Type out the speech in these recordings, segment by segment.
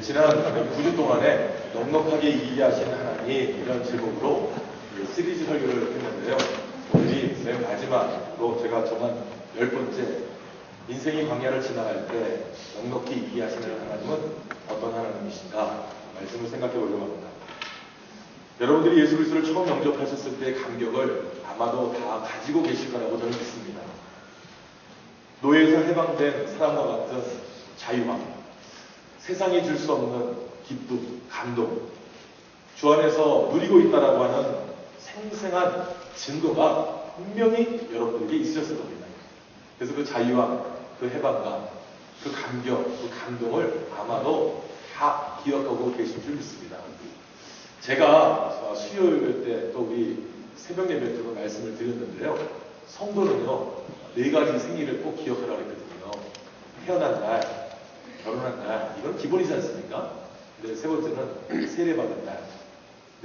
지난 9주 동안에 넉넉하게 이해하시는 하나님 이런 제목으로 시리즈 설교를 했는데요. 오늘이 맨 마지막으로 제가 정한 10번째 인생이 광야를 지나갈 때 넉넉히 이해하시는 하나님은 어떤 하나님이신가 말씀을 생각해 보려고 합니다. 여러분들이 예수 그리스도를 처음 영접하셨을 때의 감격을 아마도 다 가지고 계실 거라고 저는 믿습니다. 노예에서 해방된 사람과 같은 자유함, 세상이 줄 수 없는 기쁨, 감동, 주 안에서 누리고 있다라고 하는 생생한 증거가 분명히 여러분들에게 있으셨을 겁니다. 그래서 그 자유함, 그 해방감, 그 감격, 그 감동을 아마도 다 기억하고 계신 줄 믿습니다. 제가 수요일 때 또 우리 새벽 예배 때도 말씀을 드렸는데요. 성도는요, 4가지 생일을 꼭 기억하라고 했거든요. 태어난 날, 결혼한 날, 이건 기본이지 않습니까? 근데 3번째는 세례받은 날,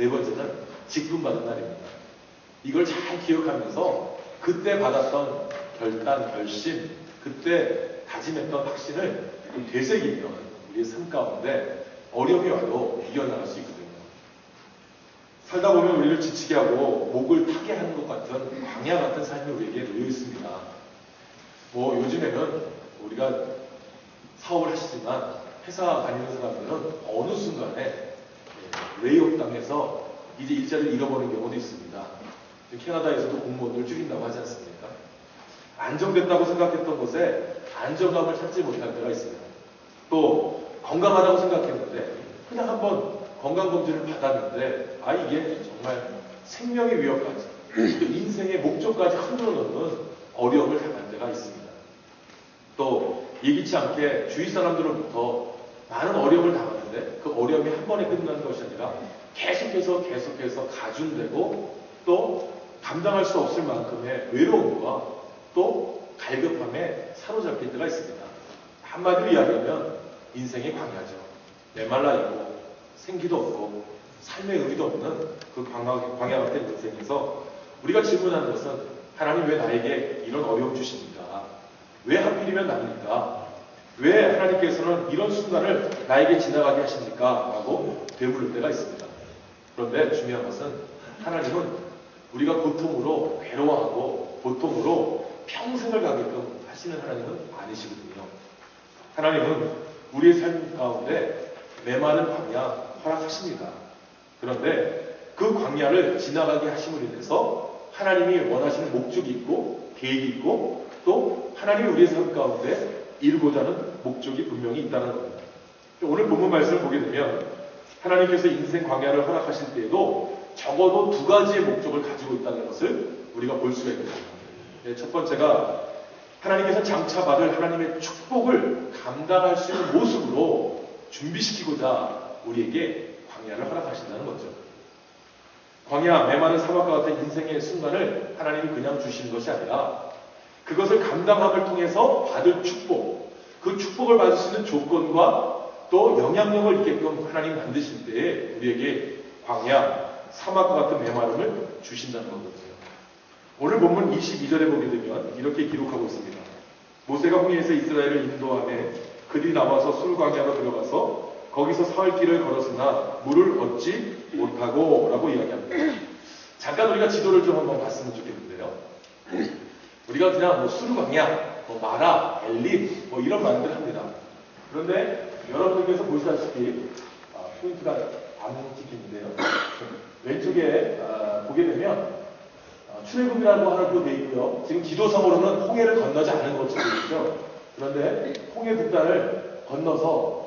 4번째는 직분 받은 날입니다. 이걸 잘 기억하면서 그때 받았던 결단, 결심, 그때 다짐했던 확신을 되새기면 우리의 삶 가운데 어려움이 와도 이겨나갈 수 있거든요. 살다 보면 우리를 지치게 하고 목을 타게 하는 것 같은 광야 같은 삶이 우리에게 놓여 있습니다. 요즘에는 우리가 사업을 하시지만 회사 다니는 사람들은 어느 순간에 레이오프 당해서 이제 일자리를 잃어버리는 경우도 있습니다. 캐나다에서도 공무원을 줄인다고 하지 않습니까? 안정됐다고 생각했던 곳에 안정감을 찾지 못할 때가 있습니다. 또 건강하다고 생각했는데 그냥 한번 건강검진을 받았는데 이게 정말 생명의 위협까지 또 인생의 목적까지 흔들어놓는 어려움을 당할 때가 있습니다. 또 예기치 않게 주위 사람들로부터 많은 어려움을 당하는데 그 어려움이 한 번에 끝나는 것이 아니라 계속해서 가중되고 또 감당할 수 없을 만큼의 외로움과 또 갈급함에 사로잡힐 때가 있습니다. 한마디로 이야기하면 인생의 광야죠. 메말라 있고 생기도 없고 삶의 의미도 없는 그 광야 같은 인생에서 우리가 질문하는 것은 하나님 왜 나에게 이런 어려움 주십니까? 왜 하필이면 납니까? 왜 하나님께서는 이런 순간을 나에게 지나가게 하십니까? 라고 되물을 때가 있습니다. 그런데 중요한 것은 하나님은 우리가 고통으로 괴로워하고 고통으로 평생을 가게끔 하시는 하나님은 아니시거든요. 하나님은 우리의 삶 가운데 메마른 광야 허락하십니다. 그런데 그 광야를 지나가게 하심으로 인해서 하나님이 원하시는 목적이 있고 계획이 있고 또 하나님이 우리의 삶 가운데 이루고자 하는 목적이 분명히 있다는 겁니다. 오늘 본문 말씀을 보게 되면 하나님께서 인생 광야를 허락하실 때에도 적어도 2가지의 목적을 가지고 있다는 것을 우리가 볼 수가 있거든요. 첫 번째가 하나님께서 장차 받을 하나님의 축복을 감당할 수 있는 모습으로 준비시키고자 우리에게 광야를 허락하신다는 거죠. 광야, 메마른 사막과 같은 인생의 순간을 하나님이 그냥 주시는 것이 아니라 그것을 감당함을 통해서 받을 축복, 그 축복을 받을 수 있는 조건과 또 영향력을 있게끔 하나님 만드실 때에 우리에게 광야, 사막과 같은 메마름을 주신다는 거거든요. 오늘 본문 22절에 보게 되면 이렇게 기록하고 있습니다. 모세가 홍해에서 이스라엘을 인도하며 그들이 나와서 술광야로 들어가서 거기서 사흘 길을 걸었으나 물을 얻지 못하고 라고 이야기합니다. 잠깐 우리가 지도를 좀 한번 봤으면 좋겠는데요. 우리가 그냥 수르광야, 마라, 엘림 이런 말들 합니다. 그런데 여러분들께서 보시다시피 포인트가 안 찍히는데요. 왼쪽에 보게 되면 출애굽이라고 하는 그 돼 있고요. 지금 지도상으로는 홍해를 건너지 않은 것처럼 보이죠. 그런데 홍해 북단을 건너서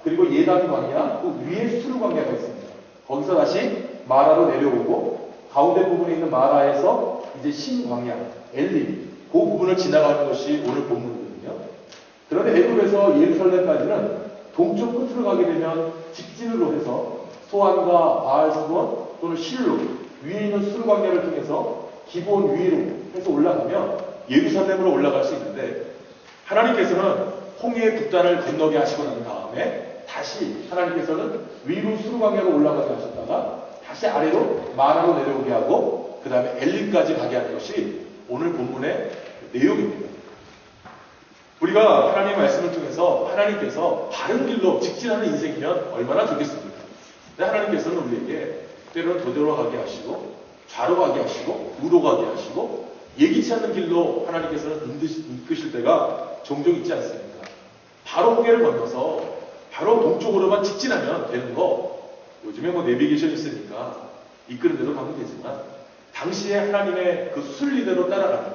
그리고 예단 광야, 그 위에 수르 광야가 있습니다. 거기서 다시 마라로 내려오고 가운데 부분에 있는 마라에서 이제 신광야, 엘림, 그 부분을 지나가는 것이 오늘 본문이거든요. 그런데 애굽에서 예루살렘까지는 동쪽 끝으로 가게 되면 직진으로 해서 소안과 바알스본 또는 실로 위에 있는 수르 광야를 통해서 기본 위로 해서 올라가면 예루살렘으로 올라갈 수 있는데 하나님께서는 홍해의 북단을 건너게 하시고 난 다음에 다시 하나님께서는 위로 수르 광야로 올라가게 하셨다가 다시 아래로 마라로 내려오게 하고 그 다음에 엘림까지 가게 하는 것이 오늘 본문의 내용입니다. 우리가 우리가 하나님의 말씀을 통해서 하나님께서 바른 길로 직진하는 인생이면 얼마나 좋겠습니까? 근데 하나님께서는 우리에게 때로는 도대로 가게 하시고 좌로 가게 하시고 우로 가게 하시고 예기치 않는 길로 하나님께서는 이끄실 때가 종종 있지 않습니까? 바로 홍해를 건너서 바로 동쪽으로만 직진하면 되는 거, 요즘에 뭐 내비게이션 있으니까 이끄는 대로 가면 되지만 당시에 하나님의 그 순리대로 따라가는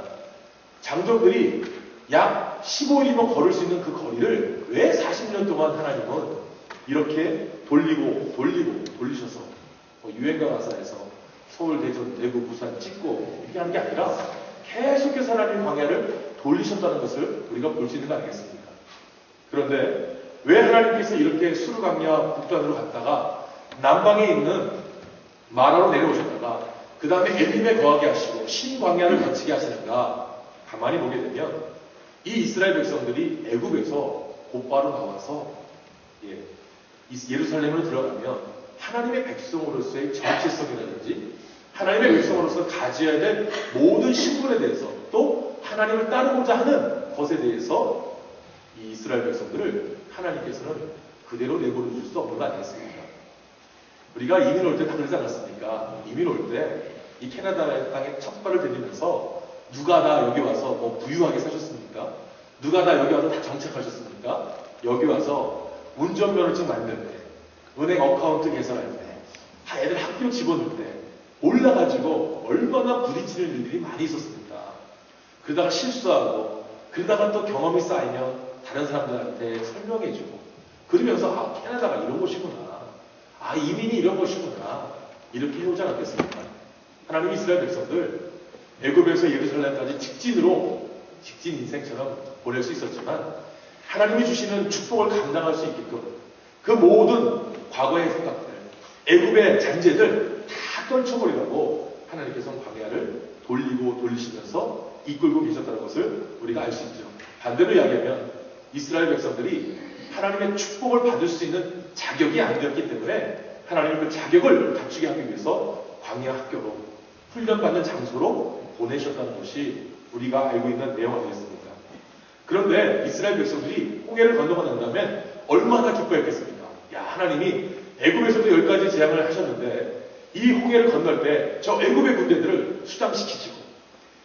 장정들이 약 15일이면 걸을 수 있는 그 거리를 왜 40년 동안 하나님은 이렇게 돌리셔서 유엔가 가사에서 서울, 대전, 대구, 부산 찍고 이렇게 하는 게 아니라 계속해서 하나님 광야를 돌리셨다는 것을 우리가 볼 수 있는 거 아니겠습니까? 그런데 왜 하나님께서 이렇게 수르광야 북단으로 갔다가 남방에 있는 마라로 내려오셨다가 그 다음에 엘림에 거하게 하시고 신광야를 거치게 하시는가 가만히 보게 되면 이 이스라엘 백성들이 애굽에서 곧바로 나와서 예루살렘으로 들어가면 하나님의 백성으로서의 정체성이라든지 하나님의 백성으로서 가져야 될 모든 신분에 대해서 또 하나님을 따르고자 하는 것에 대해서 이 이스라엘 백성들을 하나님께서는 그대로 내버려 줄 수 없는 거 아니겠습니까? 우리가 이민 올 때 다 그러지 않았습니까? 이민 올 때 이 캐나다 땅에 첫 발을 들이면서 누가 다 여기 와서 뭐 부유하게 사셨습니까? 누가 다 여기 와서 다 정착하셨습니까? 여기 와서 운전면허증 만들 때, 은행 어카운트 개설할 때, 다 애들 학교 집어넣을 때 올라가지고 얼마나 부딪히는 일들이 많이 있었습니까? 그러다가 실수하고 그러다가 또 경험이 쌓이면 다른 사람들한테 설명해주고 그러면서 아 캐나다가 이런 곳이구나, 아 이민이 이런 곳이구나 이렇게 해오지 않았겠습니까? 하나님 이스라엘 백성들 애굽에서 예루살렘까지 직진 인생처럼 보낼 수 있었지만 하나님이 주시는 축복을 감당할 수 있게끔 그 모든 과거의 생각들, 애굽의 잔재들 다 떨쳐버리라고 하나님께서 광야를 돌리시면서 이끌고 계셨다는 것을 우리가 알 수 있죠. 반대로 이야기하면 이스라엘 백성들이 하나님의 축복을 받을 수 있는 자격이 안 되었기 때문에 하나님은 그 자격을 갖추게 하기 위해서 광야 학교로 훈련받는 장소로 보내셨다는 것이 우리가 알고 있는 내용 아니겠습니까? 그런데 이스라엘 백성들이 홍해를 건너고 난 다음에 얼마나 기뻐했겠습니까? 야, 하나님이 애굽에서도 10가지 재앙을 하셨는데 이 홍해를 건널 때 저 애굽의 군대들을 수장시키시고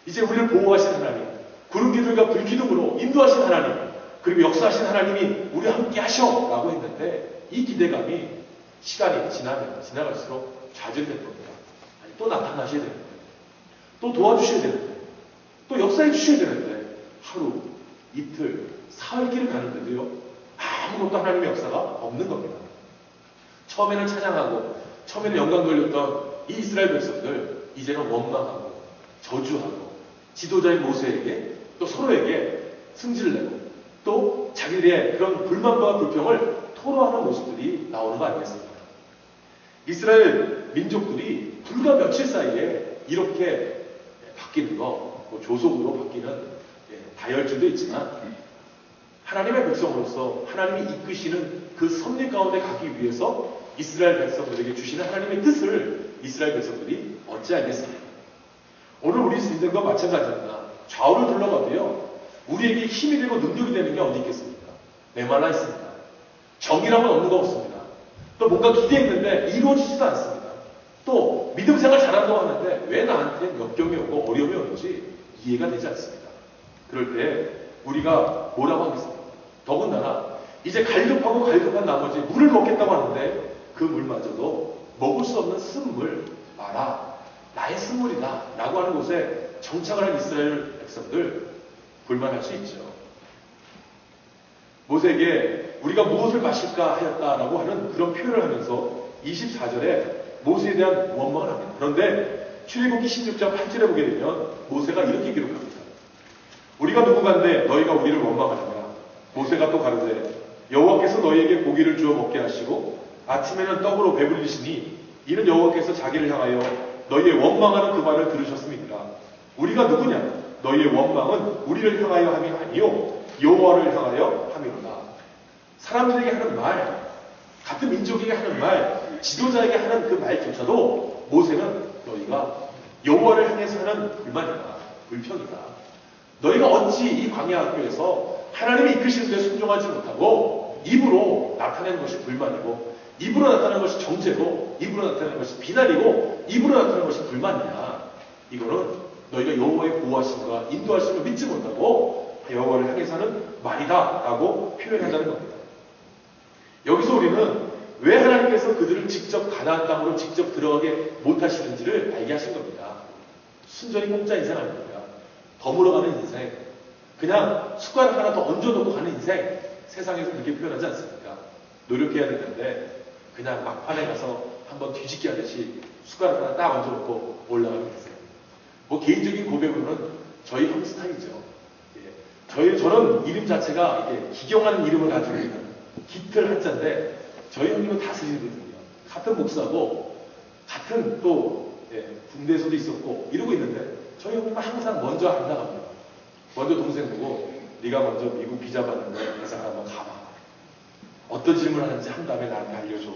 이제 우리를 보호하신 하나님, 구름기둥과 불기둥으로 인도하신 하나님, 그리고 역사하신 하나님이 우리와 함께 하셔 라고 했는데 이 기대감이 시간이 지나갈수록 좌절될 겁니다. 아니, 또 나타나셔야 되는데, 또 도와주셔야 되는데, 또 역사해 주셔야 되는데 하루, 이틀, 사흘길을 가는데도요 아무것도 하나님의 역사가 없는 겁니다. 처음에는 찬양하고 처음에는 영광 돌렸던 이 이스라엘 백성들 이제는 원망하고 저주하고 지도자인 모세에게 또 서로에게 승질을 내고 또 자기들의 그런 불만과 불평을 토로하는 모습들이 나오는 거 아니겠습니까? 이스라엘 민족들이 불과 며칠 사이에 이렇게 바뀌는 거, 뭐 조속으로 바뀌는 다혈질도 있지만 하나님의 백성으로서 하나님이 이끄시는 그 섭리 가운데 가기 위해서 이스라엘 백성들에게 주시는 하나님의 뜻을 이스라엘 백성들이 어찌 알겠습니까? 오늘 우리 인생과 마찬가지입니다. 좌우를 둘러가도요 우리에게 힘이 되고 능력이 되는 게 어디 있겠습니까? 메말라 있습니다. 정이라면 없는 거 없습니다. 또 뭔가 기대했는데 이루어지지도 않습니다. 또 믿음 생활 잘한다고 하는데 왜 나한테 역경이 오고 어려움이 오는지 이해가 되지 않습니다. 그럴 때 우리가 뭐라고 하겠습니까? 더군다나 이제 갈급한 나머지 물을 먹겠다고 하는데 그 물마저도 먹을 수 없는 쓴물, 마라, 나의 쓴물이다 라고 하는 곳에 정착을 한 이스라엘 백성들 불만할 수 있죠. 모세에게 우리가 무엇을 마실까 하였다라고 하는 그런 표현을 하면서 24절에 모세에 대한 원망을 합니다. 그런데 출애굽기 16장 8절에 보게 되면 모세가 이렇게 기록합니다. 우리가 누구간데 너희가 우리를 원망하느냐. 모세가 또 가로되 여호와께서 너희에게 고기를 주어 먹게 하시고 아침에는 떡으로 배불리시니 이는 여호와께서 자기를 향하여 너희의 원망하는 그 말을 들으셨음이니라. 우리가 누구냐? 너희의 원망은 우리를 향하여 함이 아니요 여호와를 향하여 함이로다. 사람들에게 하는 말, 같은 민족에게 하는 말, 지도자에게 하는 그 말조차도 모세는 너희가 여호와를 향해서 하는 불만이다, 불평이다. 너희가 어찌 이 광야 학교에서 하나님이 이끄시는데 순종하지 못하고 입으로 나타내는 것이 불만이고 입으로 나타내는 것이 정죄고 입으로 나타내는 것이 비난이고 입으로 나타내는 것이 불만이냐. 이거는 너희가 여호와의 보호하심과 인도하심을 믿지 못하고 여호와를 향해서는 말이다 라고 표현한다는 겁니다. 여기서 우리는 왜 하나님께서 그들을 직접 가나안 땅으로 직접 들어가게 못하시는지를 알게 하신 겁니다. 순전히 공짜 인생 아닙니까? 덤으로가는 인생, 그냥 숟가락 하나 더 얹어놓고 가는 인생, 세상에서 그렇게 표현하지 않습니까? 노력해야 되는데 그냥 막판에 가서 한번 뒤집기 하듯이 숟가락 하나 딱 얹어놓고 올라가는 인생. 뭐 개인적인 고백으로는 저희 형 스타일이죠. 저는 이름 자체가 이게 기경하는 이름을 가지고 있는 깃털 한자인데 저희 형님은 다스리거든요. 같은 목사고 같은 또 군대에서도 있었고 이러고 있는데 저희 형님은 항상 먼저 안 나갑니다. 먼저 동생 보고 네가 먼저 미국 비자 받는데 회사 한번 가봐. 어떤 질문 하는지 한 다음에 나한테 알려줘.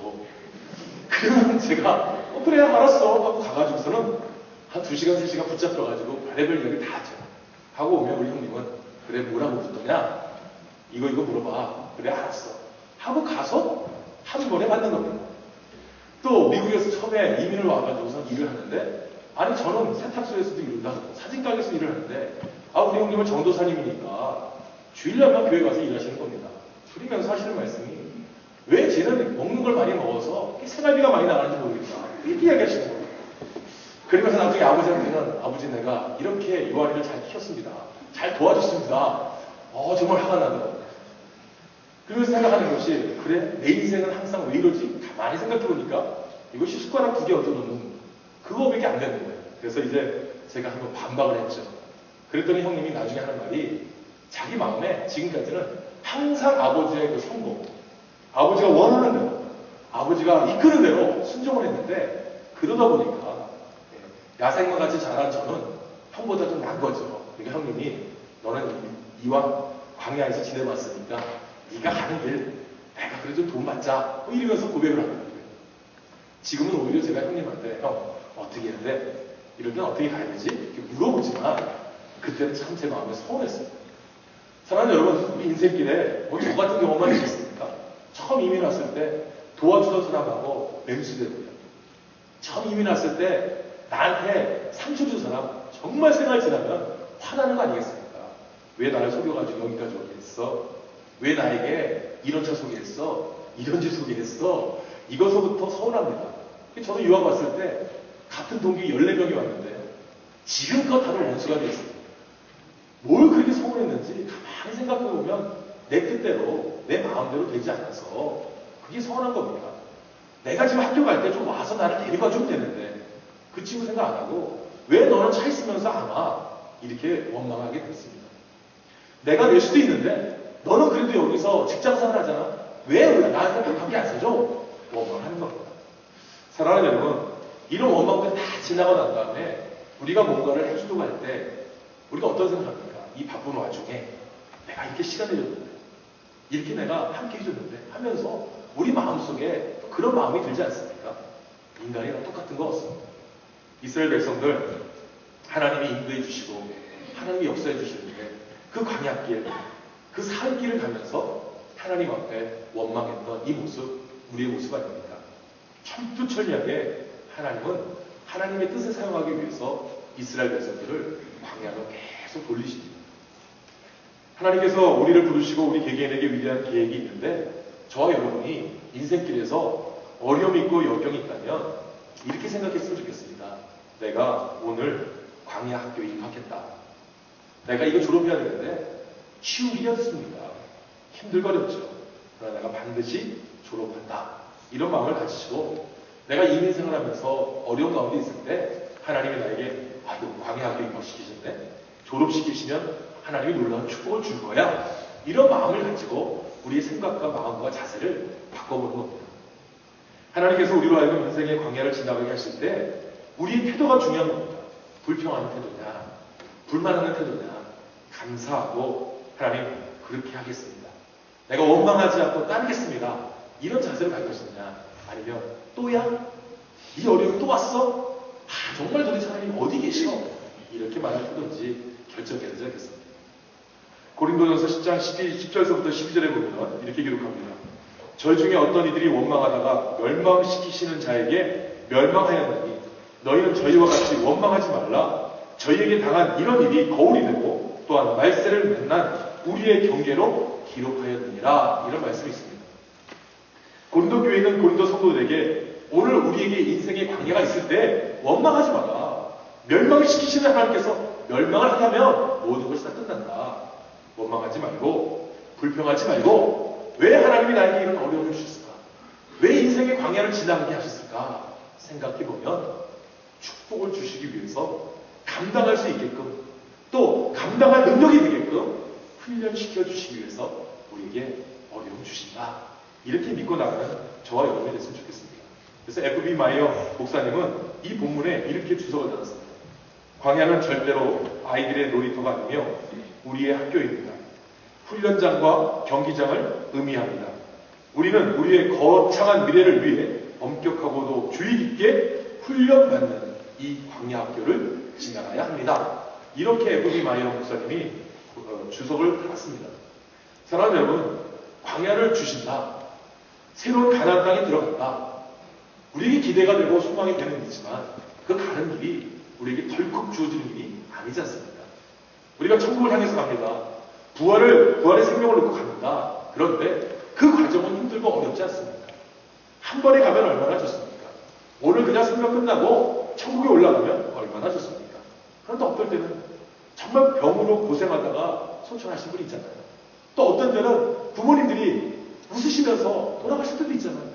그러면 제가 그래 알았어 하고 가가지고서는 한 2시간 3시간 붙잡혀가지고 별의별 이야기 다 하죠. 하고 오면 우리 형님은 그래 뭐라고 붙더냐 이거 물어봐. 그래 알았어 하고 가서 한 번에 받는 겁니다. 또 미국에서 처음에 이민을 와가지고서 일을 하는데 아니 저는 세탁소에서도 일을 하고 사진가게에서 일을 하는데 우리 형님은 전도사님이니까 주일날만 교회 가서 일하시는 겁니다. 그러면서 하시는 말씀이 왜 쟤는 먹는 걸 많이 먹어서 생활비가 많이 나가는지 모르겠다 이렇게 이야기하시는 거예요. 그러면서 나중에 아버지한테는 아버지 내가 이렇게 요한이를 잘 키웠습니다. 잘 도와줬습니다. 정말 화가 나더라고요. 그러면서 생각하는 것이 그래 내 인생은 항상 왜 이러지? 가만히 생각해보니까 이것이 숟가락 2개 얹어놓는 그거밖에 안 되는 거예요. 그래서 이제 제가 한번 반박을 했죠. 그랬더니 형님이 나중에 하는 말이 자기 마음에 지금까지는 항상 아버지의 그 성공, 아버지가 원하는 대로, 아버지가 이끄는 대로 순종을 했는데 그러다 보니까 야생마 같이 자란 저는 형보다 좀 난 거죠. 그러니까 형님이 너는 이왕 광야에서 지내봤으니까 네가 가는 길 내가 그래도 돈 받자 이러면서 고백을 하는 거예요. 지금은 오히려 제가 형님한테 형 어떻게 해야 돼? 이럴 땐 어떻게 가야 되지? 이렇게 물어보지만 그때는 참 제 마음에 서운했어요. 사랑하는 여러분, 우리 인생길에 저 같은 경험만 있었습니까? 처음 이민 왔을 때 도와주던 사람하고 맹수되고요. 처음 이민 왔을 때 나한테 상처 준 사람 정말 생활 지나면 화나는 거 아니겠습니까? 왜 나를 속여가지고 여기까지 오게 했어? 왜 나에게 이런 차 소개했어? 이런 집 소개했어? 이것서부터 서운합니다. 저도 유학 왔을 때 같은 동기 14명이 왔는데 지금껏 다들 원수가 되어 있습니다. 뭘 그렇게 서운했는지 가만히 생각해보면 내 뜻대로 내 마음대로 되지 않아서 그게 서운한 겁니다. 내가 지금 학교 갈 때 좀 와서 나를 데리고 와주면 되는데 그 친구 생각 안 하고 왜 너는 차 있으면서 안 와? 이렇게 원망하게 됐습니다. 내가 낼 수도 있는데 너는 그래도 여기서 직장생활 하잖아. 왜 나한테 밥밖에 안 사줘? 원망하는 겁니다. 사랑하는 여러분, 이런 원망들 다 지나고 난 다음에 우리가 뭔가를 해주려고 할 때 우리가 어떤 생각합니까? 이 바쁜 와중에 내가 이렇게 시간 내줬는데 이렇게 내가 함께 해줬는데 하면서 우리 마음속에 그런 마음이 들지 않습니까? 인간이랑 똑같은 거 없습니다. 이스라엘 백성들 하나님이 인도해 주시고 하나님이 역사해 주시는데 그 광야길, 그 산길을 가면서 하나님 앞에 원망했던 이 모습, 우리의 모습 아닙니까? 철두철미하게 하나님은 하나님의 뜻을 사용하기 위해서 이스라엘 백성들을 광야로 계속 돌리십니다. 하나님께서 우리를 부르시고 우리 개개인에게 위대한 계획이 있는데 저와 여러분이 인생길에서 어려움이 있고 역경이 있다면 이렇게 생각했으면 좋겠습니다. 내가 오늘 광야 학교에 입학했다. 내가 이거 졸업해야 되는데 쉬운 일이 없습니다. 힘들거렸죠. 그러나 내가 반드시 졸업한다. 이런 마음을 가지시고 내가 이민생활 하면서 어려운 가운데 있을 때 하나님이 나에게 광야 학교에 입학시키셨네. 졸업시키시면 하나님이 놀라운 축복을 줄 거야. 이런 마음을 가지고 우리의 생각과 마음과 자세를 바꿔보는 겁니다. 하나님께서 우리로 하여금 인생의 광야를 지나가게 하실 때 우리의 태도가 중요한 겁니다. 불평하는 태도냐, 불만하는 태도냐, 감사하고 하나님 그렇게 하겠습니다. 내가 원망하지 않고 따르겠습니다. 이런 자세를 갈 것이냐, 아니면 또야? 이 어려움이 또 왔어? 정말 도대체 하나님 어디 계셔? 이렇게 말할 때든지 결정해야 되지 않겠습니까? 고린도전서 10장 10절서부터 12절에 보면 이렇게 기록합니다. 절 중에 어떤 이들이 원망하다가 멸망시키시는 자에게 멸망하였나니 너희는 저희와 같이 원망하지 말라. 저희에게 당한 이런 일이 거울이 되고 또한 말세를 만난 우리의 경계로 기록하였느니라. 이런 말씀이 있습니다. 고린도 교회 있는 고린도 성도들에게 오늘 우리에게 인생의 광야가 있을 때 원망하지 마라. 멸망시키시는 하나님께서 멸망을 하면 모든 것이 다 끝난다. 원망하지 말고 불평하지 말고 왜 하나님이 나에게 이런 어려움을 주셨을까? 왜 인생의 광야를 지나가게 하셨을까? 생각해보면 축복을 주시기 위해서 감당할 수 있게끔 또 감당할 능력이 되게끔 훈련시켜 주시기 위해서 우리에게 어려움 주신다. 이렇게 믿고 나가는 저와 여러분이 됐으면 좋겠습니다. 그래서 F.B. 마이어 목사님은 이 본문에 이렇게 주석을 달았습니다. 광야는 절대로 아이들의 놀이터가 아니며 우리의 학교입니다. 훈련장과 경기장을 의미합니다. 우리는 우리의 거창한 미래를 위해 엄격하고도 주의 깊게 훈련받는 이 광야 학교를 지나가야 합니다. 이렇게 F.B. 마이어 목사님이 주석을 달았습니다. 사랑하는 여러분, 광야를 주신다. 새로운 가나안 땅에 들어간다. 우리에게 기대가 되고 소망이 되는 일이지만 그 가는 길이 우리에게 덜컥 주어지는 일이 아니지 않습니까? 우리가 천국을 향해서 갑니다. 부활의 생명을 놓고 갑니다. 그런데 그 과정은 힘들고 어렵지 않습니까? 한 번에 가면 얼마나 좋습니까? 오늘 그냥 생명 끝나고 천국에 올라가면 얼마나 좋습니까? 그런데 어떨 때는 정말 병으로 고생하다가 소천하신 분이 있잖아요. 또 어떤 때는 부모님들이 웃으시면서 돌아가실 때도 있잖아요.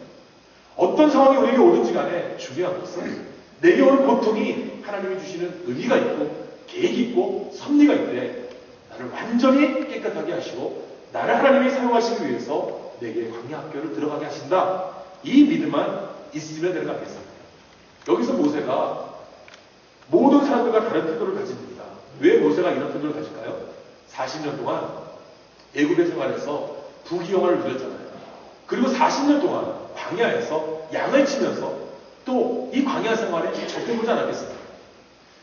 어떤 상황이 우리에게 오든지 간에 중요한 것은 내게 오는 고통이 하나님이 주시는 의미가 있고 계획이 있고 섭리가 있대. 나를 완전히 깨끗하게 하시고 나를 하나님이 사용하시기 위해서 내게 광야 학교를 들어가게 하신다. 이 믿음만 있으면 되는 거 아니겠습니까? 여기서 모세가 모든 사람들과 다른 태도를 가집니다. 왜 모세가 이런 태도를 가질까요? 40년 동안 애굽의 생활에서 부귀영화를 누렸잖아요. 그리고 40년 동안 광야에서 양을 치면서 또 이 광야 생활에 적응하지 않았겠습니까?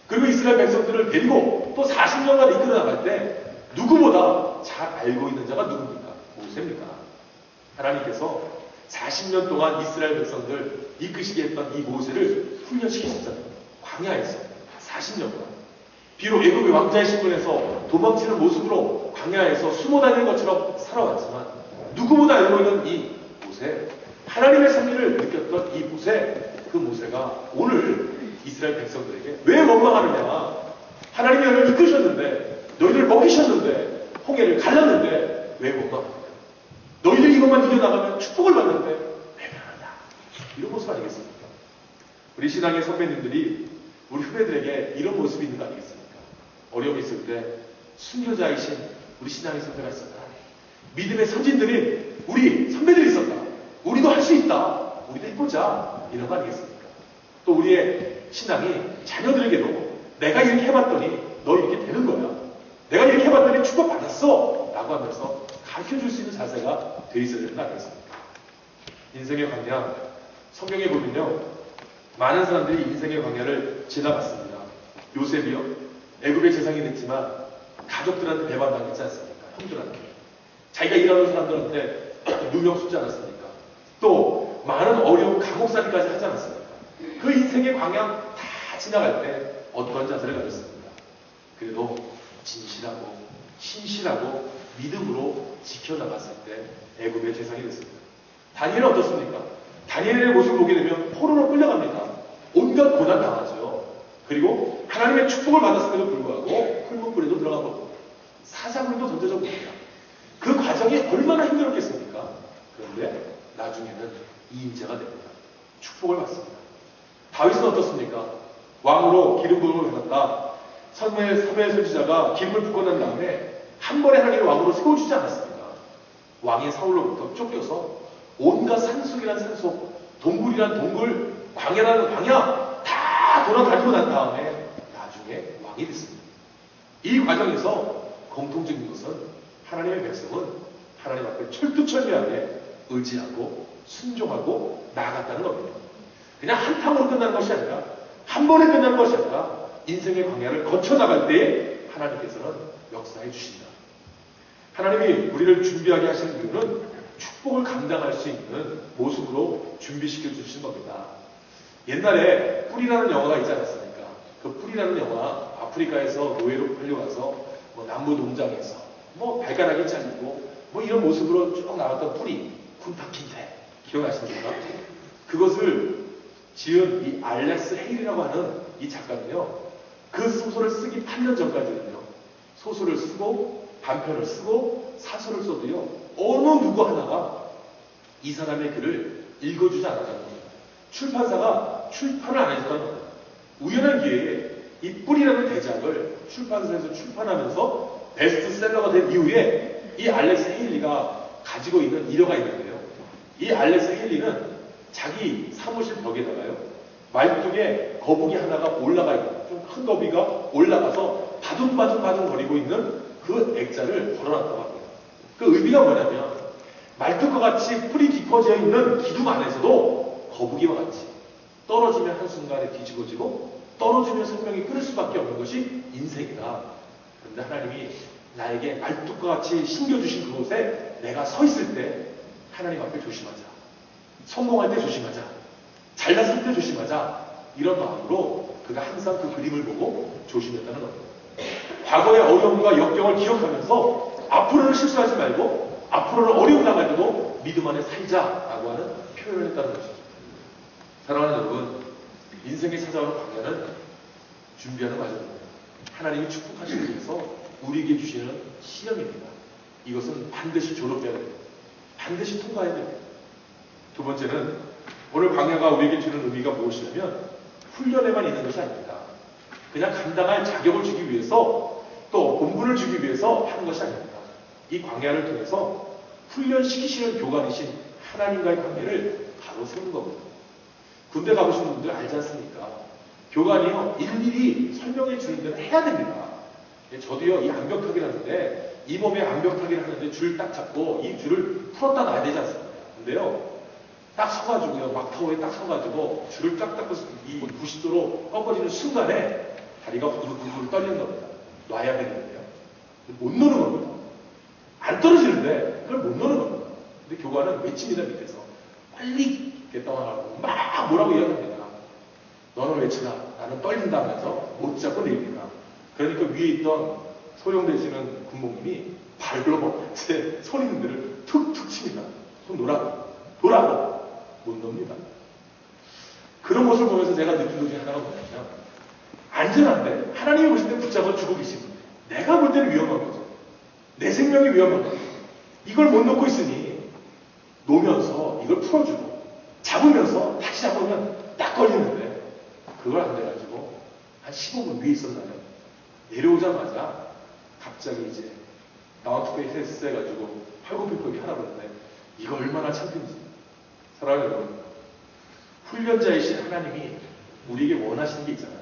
그리고 이스라엘 백성들을 데리고 또 40년간 이끌어 나갈 때 누구보다 잘 알고 있는 자가 누굽니까? 모세입니까? 하나님께서 40년 동안 이스라엘 백성들 이끄시게 했던 이 모세를 훈련시키셨잖아요. 광야에서 40년간. 비록 애굽의 왕자의 신분에서 도망치는 모습으로 광야에서 숨어 다니는 것처럼 살아왔지만 누구보다 알고 있는 이 모세, 하나님의 섭리를 느꼈던 이 모세, 그 모세가 오늘 이스라엘 백성들에게 왜 원망하느냐? 하나님이 너희를 이끄셨는데, 너희를 먹이셨는데, 홍해를 갈랐는데 왜 원망합니까? 너희들 이것만 이겨나가면 축복을 받는데 왜 변하냐? 이런 모습 아니겠습니까? 우리 신앙의 선배님들이 우리 후배들에게 이런 모습이 있는 거 아니겠습니까? 어려움이 있을 때 순교자이신 우리 신앙의 선배가 있었다. 믿음의 선진들인 우리 선배들이 있었다. 우리도 할 수 있다. 우리도 해보자. 이런 거 아니겠습니까? 또 우리의 신앙이 자녀들에게도 내가 이렇게 해봤더니 너 이렇게 되는 거야. 내가 이렇게 해봤더니 축복받았어. 라고 하면서 가르쳐줄 수 있는 자세가 돼 있어야 되는 거 아니겠습니까? 인생의 광야, 성경에 보면요. 많은 사람들이 인생의 광야를 지나갔습니다. 요셉이요. 애굽의 재상이 됐지만 가족들한테 배반당했지 않습니까? 형들한테. 자기가 일하는 사람들한테 누명 쏟지 않았습니까? 또 많은 어려운 감옥살이까지 하지 않았습니까? 그 인생의 광야 다 지나갈 때 어떠한 자세를 가졌습니까? 그래도 진실하고 신실하고 믿음으로 지켜나갔을 때 애굽의 재상이 됐습니다. 다니엘은 어떻습니까? 다니엘의 모습을 보게 되면 포로로 끌려갑니다. 온갖 고난 당하죠. 그리고 하나님의 축복을 받았음에도 불구하고 풀문불에도 들어가고 사자굴도 던져져 봅니다. 그 과정이 얼마나 힘들었겠습니까? 그런데 나중에는 이인자가 됩니다. 축복을 받습니다. 다윗은 어떻습니까? 왕으로 기름 부음을 받았다. 사무엘 선지자가 기름을 붓고 난 다음에 한 번에 하나님의 왕으로 세워주지 않았습니까? 왕이 사울로부터 쫓겨서 온갖 산속이란 산속, 동굴이란 동굴, 광야라는 광야 다 돌아다니고 난 다음에 나중에 왕이 됐습니다. 이 과정에서 공통적인 것은 하나님의 백성은 하나님 앞에 철두철미하게 의지하고 순종하고 나아갔다는 겁니다. 그냥 한탕으로 끝나는 것이 아니라 한 번에 끝나는 것이 아니라 인생의 광야를 거쳐나갈 때에 하나님께서는 역사해 주신다. 하나님이 우리를 준비하게 하시는 이유는 축복을 감당할 수 있는 모습으로 준비시켜 주신 겁니다. 옛날에 뿔이라는 영화가 있지 않았습니까? 그 뿔이라는 영화, 아프리카에서 노예로 끌려가서 나무 농장에서 발가락이 잘리고 이런 모습으로 쭉 나왔던 뿔이 쿤타킨테 기억나십니까? 그것을 지은 이 알렉스 헤일이라고 하는 이 작가는요, 그 소설을 쓰기 8년 전까지는요, 소설을 쓰고 단편을 쓰고 사설을 써도요, 어느 누구 하나가 이 사람의 글을 읽어주지 않았다는 겁니다. 출판사가 출판을 안 해줬다는 겁니다. 우연한 기회에 이 뿔이라는 대작을 출판사에서 출판하면서 베스트셀러가 된 이후에 이 알렉스 헤일리가 가지고 있는 일화가 있는데요. 이 알렉스 헤일리는 자기 사무실 벽에다가요, 말뚝에 거북이 하나가 올라가 있는, 좀 큰 거북이가 올라가서 바둥바둥 거리고 있는 그 액자를 걸어놨다고 합니다. 그 의미가 뭐냐면, 말뚝과 같이 뿔이 깊어져 있는 기둥 안에서도 거북이와 같이 떨어지면 한순간에 뒤집어지고 떨어지면 생명이 끊을 수밖에 없는 것이 인생이다. 그런데 하나님이 나에게 말뚝과 같이 심겨주신 그곳에 내가 서 있을 때 하나님 앞에 조심하자. 성공할 때 조심하자. 잘났을 때 조심하자. 이런 마음으로 그가 항상 그 그림을 보고 조심했다는 겁니다. 과거의 어려움과 역경을 기억하면서 앞으로는 실수하지 말고 앞으로는 어려움 당할 때도 믿음 안에 살자라고 하는 표현을 했다는 것이죠. 사랑하는 여러분, 인생에 찾아오는 광야는 준비하는 과정입니다. 하나님이 축복하시기 위해서 우리에게 주시는 시험입니다. 이것은 반드시 졸업해야 됩니다. 반드시 통과해야 됩니다. 두 번째는 오늘 광야가 우리에게 주는 의미가 무엇이냐면 훈련에만 있는 것이 아닙니다. 그냥 감당할 자격을 주기 위해서 또 본분을 주기 위해서 하는 것이 아닙니다. 이 광야를 통해서 훈련시키시는 교관이신 하나님과의 관계를 바로 세우는 겁니다. 군대 가보신 분들 알지 않습니까? 교관이요, 일일이 설명해 주는 대로 해야 됩니다. 저도요, 이 암벽타기를 하는데, 이 몸에 암벽타기를 하는데 줄 딱 잡고 이 줄을 풀었다 놔야 되지 않습니까? 근데요, 딱 서가지고요, 막타워에 딱 서가지고 줄을 딱 잡고 이 90도로 꺾어지는 순간에 다리가 후들후들 떨리는 겁니다. 놔야 되는데요. 못 노는 겁니다. 안 떨어지는데 그걸 못 노는 겁니다. 근데 교관은 외칩니다, 밑에서. 빨리 개땅하라고 막 뭐라고 이야기합니다. 너는 외치라. 나는 떨린다 하면서 못 잡고 내립니다. 그러니까 위에 있던 소령되시는 군목님이 발로 제 손 있는 데를 툭툭 칩니다. 손 놓으라고. 못 놉니다. 그런 모습을 보면서 제가 느낀 것 중에 하나가 뭐냐면, 안전한데 하나님이 보실 때 붙잡아 주고 계시고 내가 볼 때는 위험한 거죠. 내 생명이 위험한 거죠. 이걸 못 놓고 있으니 놓으면서 이걸 풀어주고 잡으면서 다시 잡으면 딱 걸리는데 그걸 안 돼가지고 한 15분 위에 있었나요? 내려오자마자 갑자기 이제 나우트페이 헬스 해가지고 팔굽혀펴기 하라고 했는데 이거 얼마나 창피인지. 사랑하는 여러분, 훈련자이신 하나님이 우리에게 원하시는 게 있잖아요.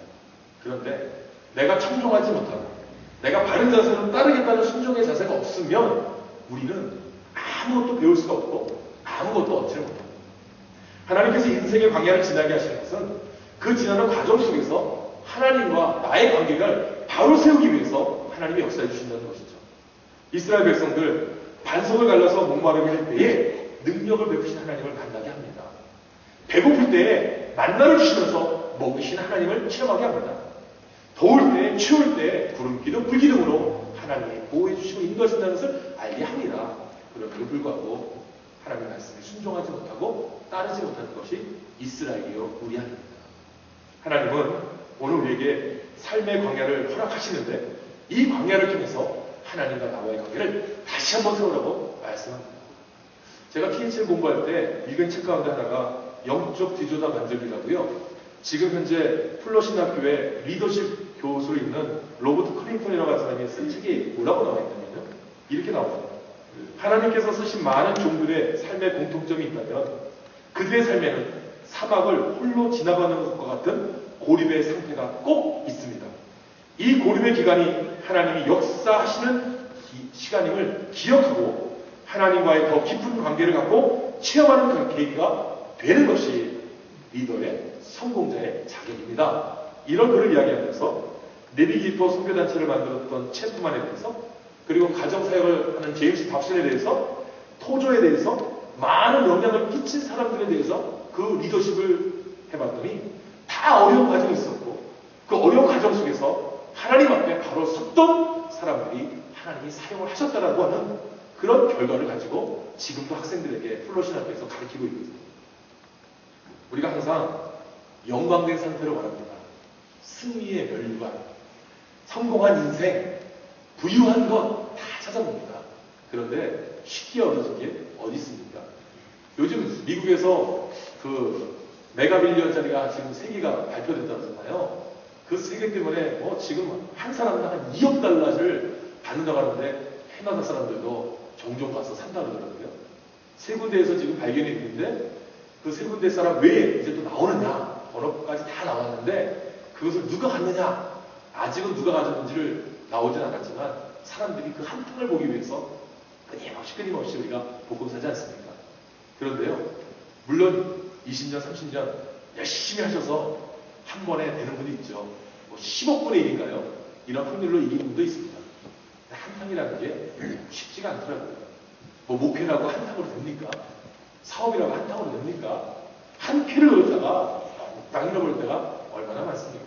그런데 내가 청종하지 못하고 내가 바른 자세로 따르겠다는 순종의 자세가 없으면 우리는 아무것도 배울 수가 없고 아무것도 얻지를 못합니다. 하나님께서 인생의 광야를 지나게 하시는 것은 그 지나는 과정 속에서 하나님과 나의 관계를 바로 세우기 위해서 하나님이 역사해 주신다는 것이죠. 이스라엘 백성들 반석을 갈라서 목마르게 할 때에 능력을 베푸신 하나님을 만나게 합니다. 배고플 때에 만나를 주시면서 먹이신 하나님을 체험하게 합니다. 더울 때, 추울 때 구름기둥, 불기둥으로 하나님이 보호해 주시고 인도하신다는 것을 알게 합니다. 그럼에도 불구하고 하나님의 말씀에 순종하지 못하고 따르지 못하는 것이 이스라엘이요 우리 아닙니다. 하나님은 오늘 우리에게 삶의 광야를 허락하시는데 이 광야를 통해서 하나님과 나와의 관계를 다시 한번 세우라고 말씀합니다. 제가 THL 공부할 때 읽은 책 가운데 하나가 영적 뒤조다 만들기라고요. 지금 현재 플러신학교의 리더십 교수로 있는 로버트 클린턴이라고 하는 사람이 쓴 책이 뭐라고 나와 있냐면요. 이렇게 나옵니다. 하나님께서 쓰신 많은 종들의 삶의 공통점이 있다면 그들의 삶에는 사막을 홀로 지나가는 것과 같은 고립의 상태가 꼭 있습니다. 이 고립의 기간이 하나님이 역사하시는 시간임을 기억하고 하나님과의 더 깊은 관계를 갖고 체험하는 그 계기가 되는 것이 리더의 성공자의 자격입니다. 이런 글을 이야기하면서 내비게이터 선교단체를 만들었던 챔프만에 대해서 그리고 가정 사역을 하는 제임스 답슨에 대해서, 토조에 대해서 많은 영향을 끼친 사람들에 대해서 그 리더십을 해봤더니 다 어려운 과정이 있었고, 그 어려운 과정 속에서 하나님 앞에 바로 섰던 사람들이 하나님이 사용을 하셨다라고 하는 그런 결과를 가지고 지금도 학생들에게 플러신학교에서 가르치고 있거든요. 우리가 항상 영광된 상태를 원합니다. 승리의 멸류관, 성공한 인생, 부유한 것 다 찾아봅니다. 그런데 쉽게 얻어진 게 어디 있습니까? 요즘 미국에서 그 메가빌리언짜리가 지금 3개가 발표됐다잖아요. 그 3개 때문에 지금 한 사람당 한 2억 달러를 받는다고 하는데 캐나다 사람들도 종종 가서 산다고 그러더라고요. 3군데에서 지금 발견이 됐는데 그 3군데 사람 왜 이제 또 나오느냐, 번호까지 다 나왔는데 그것을 누가 갖느냐, 아직은 누가 가졌는지를 나오진 않았지만 사람들이 그 한 탕을 보기 위해서 끊임없이 우리가 복권사지 않습니까? 그런데요, 물론 20년, 30년 열심히 하셔서 한 번에 되는 분이 있죠. 10억분의 1인가요? 이런 확률로 이기는 분도 있습니다. 한 탕이라는 게 쉽지가 않더라고요. 목회라고 한 탕으로 됩니까? 사업이라고 한 탕으로 됩니까? 한 쾌를 얻다가 땅 잃어버릴 때가 얼마나 많습니까?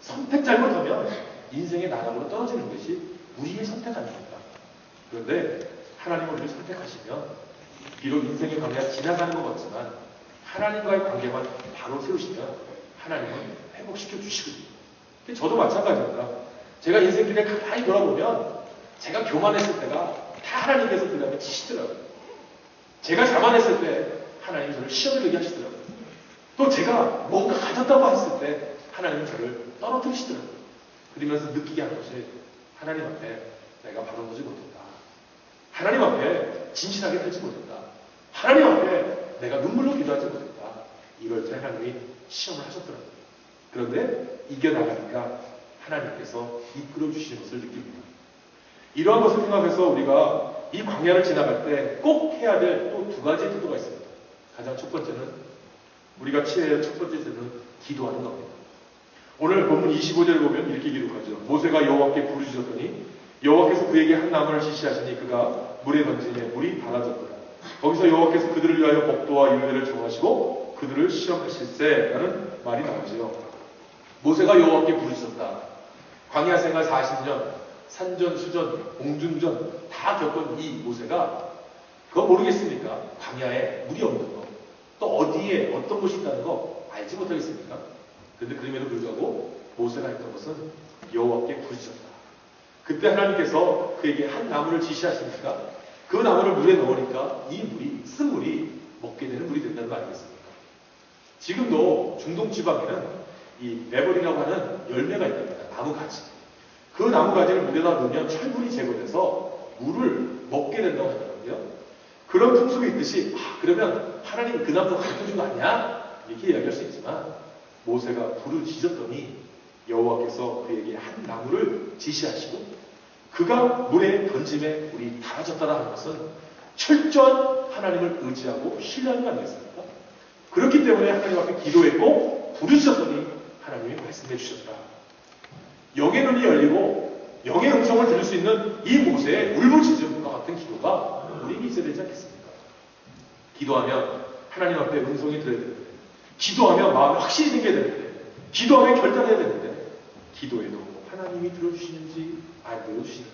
선택 잘못하면 인생의 나락으로 떨어지는 것이 우리의 선택 아닙니까? 그런데 하나님 우리를 선택하시면 비록 인생의 광야 지나가는 것 같지만 하나님과의 관계만 바로 세우시면 하나님은 회복시켜 주시거든요. 저도 마찬가지입니다. 제가 인생길에 가만히 돌아보면 제가 교만했을 때가 다 하나님께서 그 다음에 치시더라고요. 제가 자만했을 때 하나님이 저를 시험을 들게 하시더라고요. 또 제가 뭔가 가졌다고 했을 때 하나님은 저를 떨어뜨리시더라고요. 그러면서 느끼게 하는 것이 하나님 앞에 내가 바로 보지 못했다. 하나님 앞에 진실하게 살지 못했다. 하나님 앞에 내가 눈물로 기도하지 못했다. 이럴 때 하나님이 시험을 하셨더라고요. 그런데 이겨나가니까 하나님께서 이끌어 주시는 것을 느낍니다. 이러한 것을 생각해서 우리가 이 광야를 지나갈 때 꼭 해야 될 또 2가지 태도가 있습니다. 가장 첫 번째는, 우리가 취해야 할 첫 번째 태도는 기도하는 겁니다. 오늘 본문 25절 보면 이렇게 기록하죠. 모세가 여호와께 부르짖었더니 여호와께서 그에게 한 나무를 지시하시니 그가 물에 던지니 물이 달아졌더라. 거기서 여호와께서 그들을 위하여 법도와 율례를 정하시고 그들을 시험하실세라는 말이 나오죠. 모세가 여호와께 부르짖었다. 광야 생활 40년, 산전, 수전, 공중전 다 겪은 이 모세가 그거 모르겠습니까? 광야에 물이 없는 거, 또 어디에 어떤 곳이 있다는 거 알지 못하겠습니까? 그런데 그럼에도 불구하고 모세가 했던 것은 여호와께 부르짖었다. 그때 하나님께서 그에게 한 나무를 지시하시니까 그 나무를 물에 넣으니까 이 물이, 쓴 물이 먹게 되는 물이 된다는 거 아니겠습니까? 지금도 중동 지방에는 이 메버리라고 하는 열매가 있답니다. 나무가지. 그 나무가지를 물에다 넣으면 철분이 제거돼서 물을 먹게 된다고 하더라고요. 그런 풍습이 있듯이 그러면 하나님 그 나무 가르쳐준 거 아니야? 이렇게 이야기할 수 있지만 모세가 부르짖었더니 여호와께서 그에게 한 나무를 지시하시고 그가 물에 던짐에 물이 달아졌다라 하는 것은 철저한 하나님을 의지하고 신뢰하는 거 아니겠습니까? 그렇기 때문에 하나님 앞에 기도했고 부르짖었더니 하나님이 말씀해 주셨다. 영의 눈이 열리고 영의 음성을 들을 수 있는 이 모세의 울부짖음과 같은 기도가 우리에게 있어야 되지 않겠습니까? 기도하면 하나님 앞에 음성이 들어야 되는데, 기도하면 마음에 확신이 생겨야 되는데, 기도하면 결단해야 되는데, 기도에도 하나님이 들어주시는지 안 들어주시는지,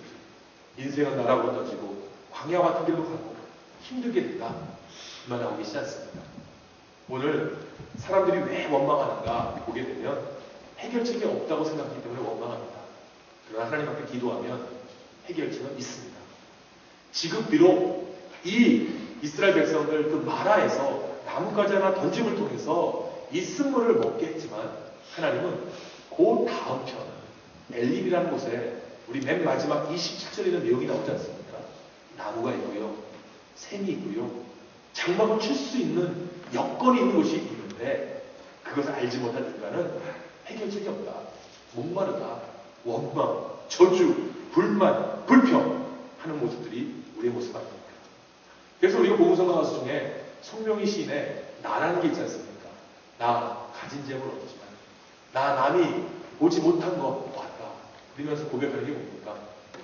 인생은 나라 건너지고 광야 같은 길로 가고 힘들게 된다. 그만 나오기 쉽지 않습니다. 오늘 사람들이 왜 원망하는가 보게 되면 해결책이 없다고 생각하기 때문에 원망합니다. 그러나 하나님 앞에 기도하면 해결책은 있습니다. 지금 비록 이 이스라엘 백성들 그 마라에서 나뭇가지 하나 던짐을 통해서 이 쓴물을 먹게 했지만 하나님은 그 다음 편 엘림이라는 곳에 우리 맨 마지막 27절에 있는 내용이 나오지 않습니까? 나무가 있고요, 샘이 있고요, 장막을 칠 수 있는 여건이 있는 곳이 있는데 그것을 알지 못한 인간은 해결책이 없다, 목마르다, 원망, 저주, 불만, 불평 하는 모습들이 우리의 모습 아닙니까? 그래서 우리가 복음성가 가수 중에 송명희 시인의 나라는 게 있지 않습니까? 나 가진 재물 없지만 나 남이 보지 못한 거 보았다. 그러면서 고백하는 게 뭡니까?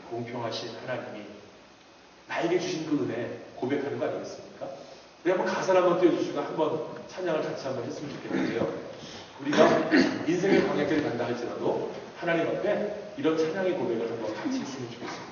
공평하신 하나님이 나에게 주신 그 은혜 고백하는 거 아니겠습니까? 우리 한번 가사를 한번 띄워주시고 한번 찬양을 같이 한번 했으면 좋겠는데요. 우리가 인생의 광야길을 간다 할지라도 하나님 앞에 이런 찬양의 고백을 한번 같이 했으면 좋겠습니다.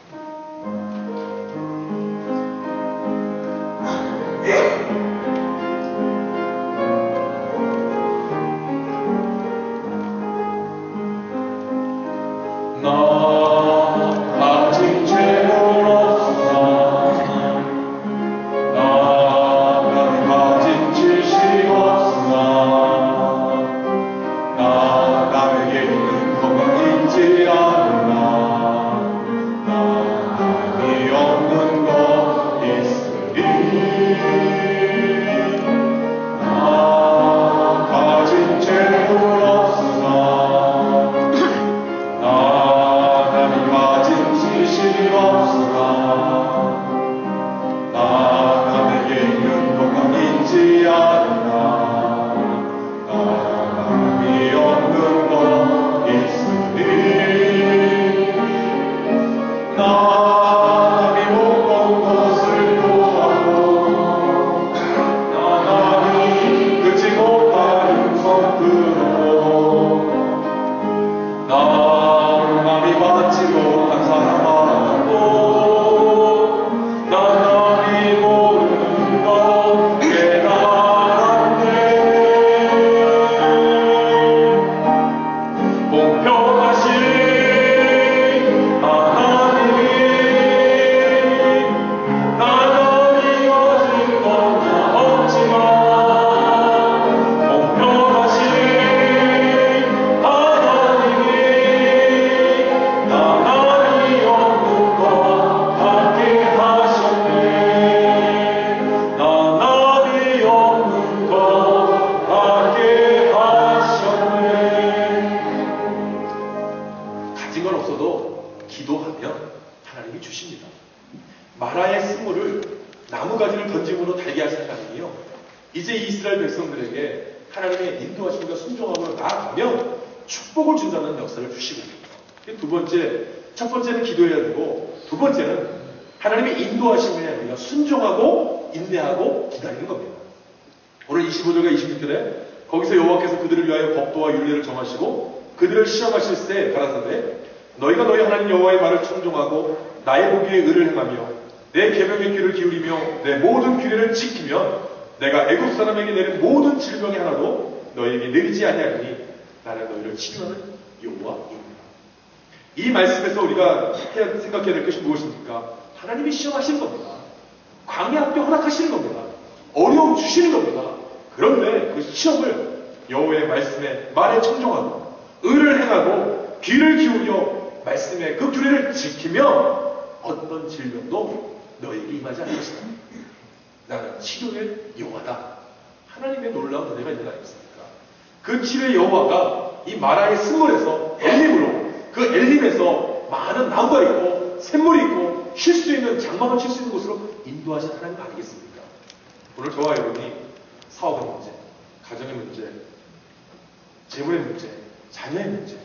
첫 번째는 기도해야 되고, 두 번째는 하나님의 인도하심에 우리가 순종하고 인내하고 기다리는 겁니다. 오늘 25절과 26절에 거기서 여호와께서 그들을 위하여 법도와 율례를 정하시고 그들을 시험하실 때 가라사대 너희가 너희 하나님 여호와의 말을 청종하고 나의 보기에 의를 행하며 내 계명의 귀를 기울이며 내 모든 규례를 지키면 내가 애굽 사람에게 내린 모든 질병이 하나도 너희에게 내리지 아니하리니 나는 너희를 치유하는 여호와입니다. 이 말씀에서 우리가 생각해야 될 것이 무엇입니까? 하나님이 시험하시는 겁니다. 광야 앞에 허락하시는 겁니다. 어려움 주시는 겁니다. 그런데 그 시험을 여호와의 말에 청종하고 의를 행하고 귀를 기울여 말씀의 그 규례를 지키며 어떤 질병도 너에게 임하지 않을 것이다. 나는 치료의 여호와다. 하나님의 놀라운 은혜가 있는 거 아니겠습니까? 그 치료의 여호와가 이 마라의 쓴물에서 엘림으로 그 엘림에서 많은 나무가 있고 샘물이 있고 쉴 수 있는 장막을 칠 수 있는 곳으로 인도하신 하나님 아니겠습니까? 오늘 저와 여러분이 사업의 문제, 가정의 문제, 재물의 문제, 자녀의 문제,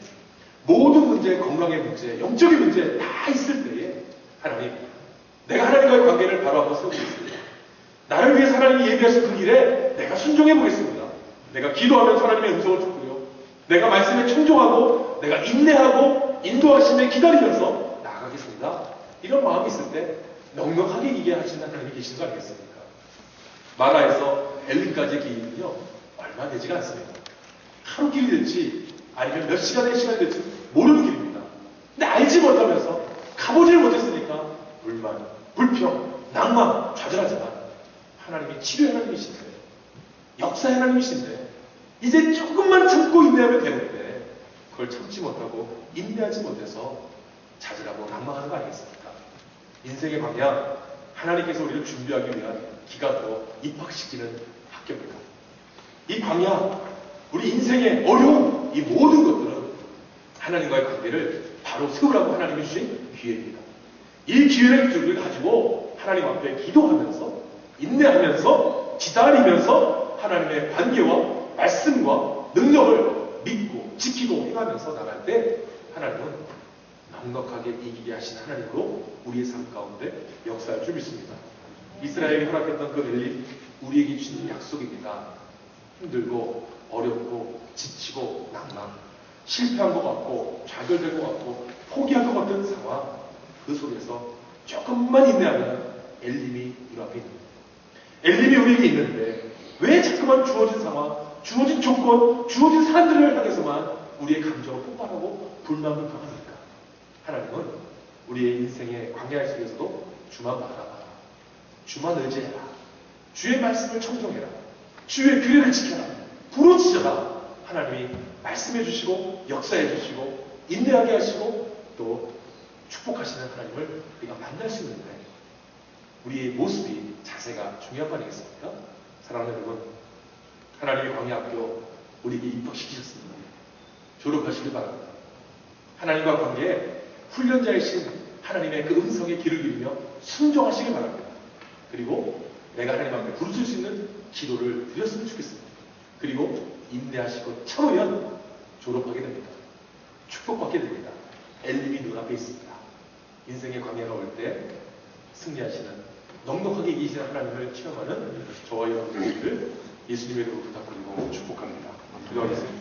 모든 문제, 건강의 문제, 영적인 문제 다 있을 때에 하나님, 내가 하나님과의 관계를 바로 한번 세우겠습니다. 나를 위해서 하나님이 예비하신 그 길에 내가 순종해 보겠습니다. 내가 기도하면서 하나님의 음성을 듣고요. 내가 말씀에 청종하고 내가 인내하고 인도하심에 기다리면서 나아가겠습니다. 이런 마음이 있을 때 넉넉하게 이기게 하시는 하나님이 계신 거 아니겠습니까? 마라에서 엘림까지의 길이는요 얼마 되지가 않습니다. 하루 길이 될지 아니면 몇 시간의 시간이 될지 모르는 길입니다. 근데 알지 못하면서 가보지를 못했으니까 불만, 불평, 낭만, 좌절하지만 하나님이 치료의 하나님이신데 역사의 하나님이신데 이제 조금만 참고 인내하면 되는데 그걸 참지 못하고 인내하지 못해서 좌절하고 낭망하는 거 아니겠습니까? 인생의 방향, 하나님께서 우리를 준비하기 위한 기간으로 입학시키는 학교입니다. 이 방향, 우리 인생의 어려움, 이 모든 것들은 하나님과의 관계를 바로 세우라고 하나님이 주신 기회입니다. 이 기회를 가지고 하나님 앞에 기도하면서 인내하면서 기다리면서 하나님의 관계와 말씀과 능력을 믿고 지키고 행하면서 나갈 때 하나님은 넉넉하게 이기게 하신 하나님으로 우리의 삶 가운데 역사할 줄 믿습니다. 이스라엘이 허락했던 그 엘림, 우리에게 주신 약속입니다. 힘들고 어렵고 지치고 낭망, 실패한 것 같고 좌절된 것 같고 포기할 것 같은 상황, 그 속에서 조금만 인내하면 엘림이 눈앞에 있는 거예요. 엘림이 우리에게 있는데 왜 자꾸만 주어진 상황, 주어진 조건, 주어진 사람들을 향해서만 우리의 감정을 폭발하고 불만을 표합니까? 하나님은 우리의 인생의 광야 속에서도 주만 바라봐라, 주만 의지해라, 주의 말씀을 청정해라, 주의 규례를 지켜라, 부르짖어라. 하나님이 말씀해 주시고 역사해 주시고 인내하게 하시고 또 축복하시는 하나님을 우리가 만날 수 있는데 우리의 모습이, 자세가 중요한 거 아니겠습니까? 사랑하는 여러분, 하나님의 광야학교 우리에게 입학시키셨습니다. 졸업하시길 바랍니다. 하나님과 관계에 훈련자이신 하나님의 그 음성에 귀를 기울이며 순종하시길 바랍니다. 그리고 내가 하나님 앞에 부르실 수 있는 기도를 드렸으면 좋겠습니다. 그리고 인내하시고 참으면 졸업하게 됩니다. 축복받게 됩니다. 엘림이 눈앞에 있습니다. 인생의 광야가 올 때 승리하시는, 넉넉하게 이기시는 하나님을 체험하는 저와 여러분들을 예수님의 이름으로 부탁드리고 축복합니다. 기도하겠습니다.